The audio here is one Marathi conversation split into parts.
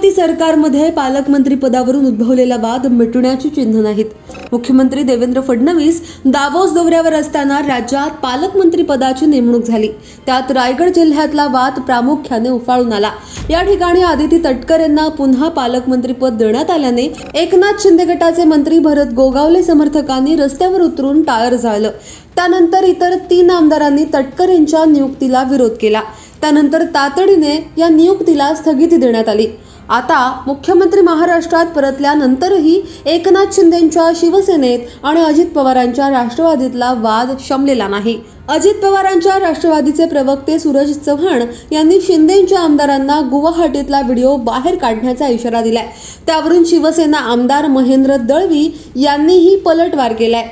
महायुती सरकारमध्ये पालकमंत्री पदावरून उद्भवलेला वाद मिटण्याची चिन्ह नाहीत। मुख्यमंत्री देवेंद्र फडणवीस दावोस दौऱ्यावर असताना राज्यात पालकमंत्री पदाची नेमणूक झाली। त्यात रायगड जिल्ह्यातला वाद प्रामुख्याने उफाळून आला। या ठिकाणी आदिती तटकर यांना पुन्हा पालकमंत्री पद देण्यात आल्याने एकनाथ शिंदे गटाचे मंत्री भरत गोगावले समर्थकांनी रस्त्यावर उतरून टायर जाळलं। त्यानंतर इतर 3 आमदारांनी तटकर यांच्या नियुक्तीला विरोध केला। त्यानंतर तातडीने या नियुक्तीला स्थगिती देण्यात आली। आता मुख्यमंत्री महाराष्ट्रात परतल्यानंतरही एकनाथ शिंदेंच्या शिवसेनेत आणि अजित पवारांच्या राष्ट्रवादीतला वाद शमलेला नाही। अजित पवारांच्या राष्ट्रवादीचे प्रवक्ते सूरज चव्हाण यांनी शिंदेंच्या आमदारांना गुवाहाटीतला व्हिडिओ बाहेर काढण्याचा इशारा दिलाय। त्यावरून शिवसेना आमदार महेंद्र दळवी यांनीही पलटवार केलाय।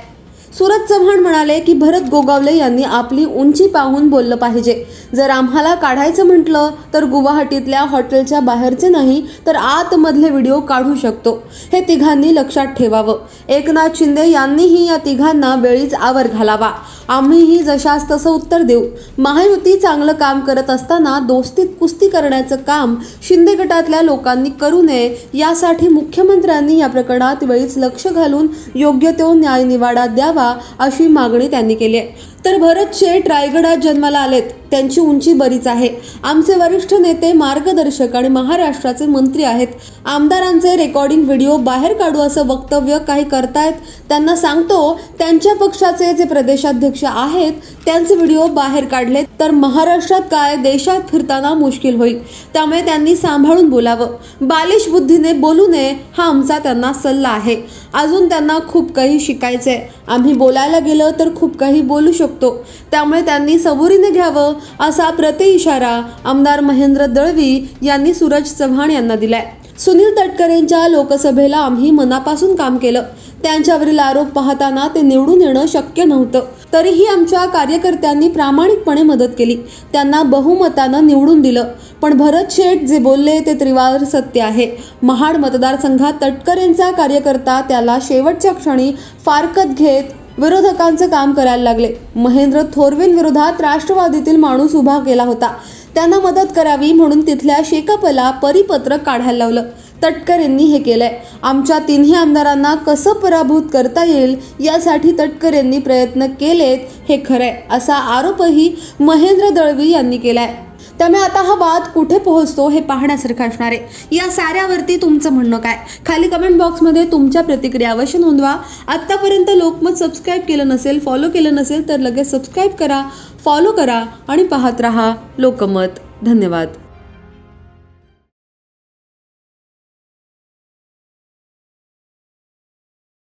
सूरज चव्हाण म्हणाले की भरत गोगावले यांनी आपली उंची पाहून बोललं पाहिजे। जर आम्हाला काढायचं म्हटलं तर गुवाहाटीतल्या हॉटेलच्या बाहेरचे नाही तर आतमधले व्हिडिओ काढू शकतो। हे तिघांनी लक्षात ठेवावं। एकनाथ शिंदे यांनीही या तिघांना वेळीच आवर घालावा। आम्हीही जशास तसं उत्तर देऊ। महायुती चांगलं काम करत असताना दोस्तीत कुस्ती करण्याचं काम शिंदे गटातल्या लोकांनी करू नये, यासाठी मुख्यमंत्र्यांनी या प्रकरणात वेळीच लक्ष घालून योग्य तो न्यायनिवाडा द्यावा अशी मागणी त्यांनी केली आहे। तर भरत शेठ रायगडात जन्माला आलेत, त्यांची उंची बरीच आहे। आमचे वरिष्ठ नेते, मार्गदर्शक आणि महाराष्ट्राचे मंत्री आहेत। आमदारांचे रेकॉर्डिंग व्हिडिओ बाहेर काढू असं वक्तव्य काही करतायत, त्यांना सांगतो त्यांच्या पक्षाचे जे प्रदेशाध्यक्ष आहेत त्यांचे व्हिडिओ बाहेर काढले तर महाराष्ट्रात काय देशात फिरताना मुश्किल होईल। त्यामुळे त्यांनी सांभाळून बोलावं, बालिश बुद्धीने बोलू नये हा आमचा त्यांना सल्ला आहे। अजून त्यांना खूप काही शिकायचंय। आम्ही बोलायला गेलो तर खूप काही बोलू शकतो, त्यामुळे त्यांनी सबुरीने घ्यावं असा प्रतिइशारा आमदार महेंद्र दळवी यांनी सूरज चव्हाण यांना दिलाय। सुनील तटकरेंच्या लोकसभेला आम्ही मनापासून काम केलं। त्यांच्यावरील आरोप पाहताना ते निवडून येणं शक्य नव्हतं, तरीही आमच्या कार्यकर्त्यांनी प्रामाणिकपणे मदत केली। त्यांना बहुमतानं निवडून दिलं। पण भरत शेठ जे बोलले ते त्रिवार सत्य आहे। महाड मतदारसंघात तटकरेंचा कार्यकर्ता त्याला शेवटच्या क्षणी फारकत घेत विरोधकांचं काम करायला लागले। महेंद्र थोरवेंविरोधात राष्ट्रवादीतील माणूस उभा केला होता, त्यांना मदत करावी म्हणून तिथल्या शेकापला परिपत्रक काढायला लावलं। तटकर यांनी हे केलंय। आमच्या 3ही आमदारांना कसं पराभूत करता येईल यासाठी तटकर यांनी प्रयत्न केलेत, हे खरंय असा आरोपही महेंद्र दळवी यांनी केलाय। त्यामुळे आता हा वाद कुठे पोहोचतो हे पाहण्यासारखं असणार आहे। या साऱ्यावरती तुमचं म्हणणं काय? खाली कमेंट बॉक्समध्ये तुमच्या प्रतिक्रिया अवश्य नोंदवा। आत्तापर्यंत लोकमत सबस्क्राईब केलं नसेल, फॉलो केलं नसेल तर लगेच सबस्क्राईब करा, फॉलो करा आणि पाहत रहा लोकमत। धन्यवाद।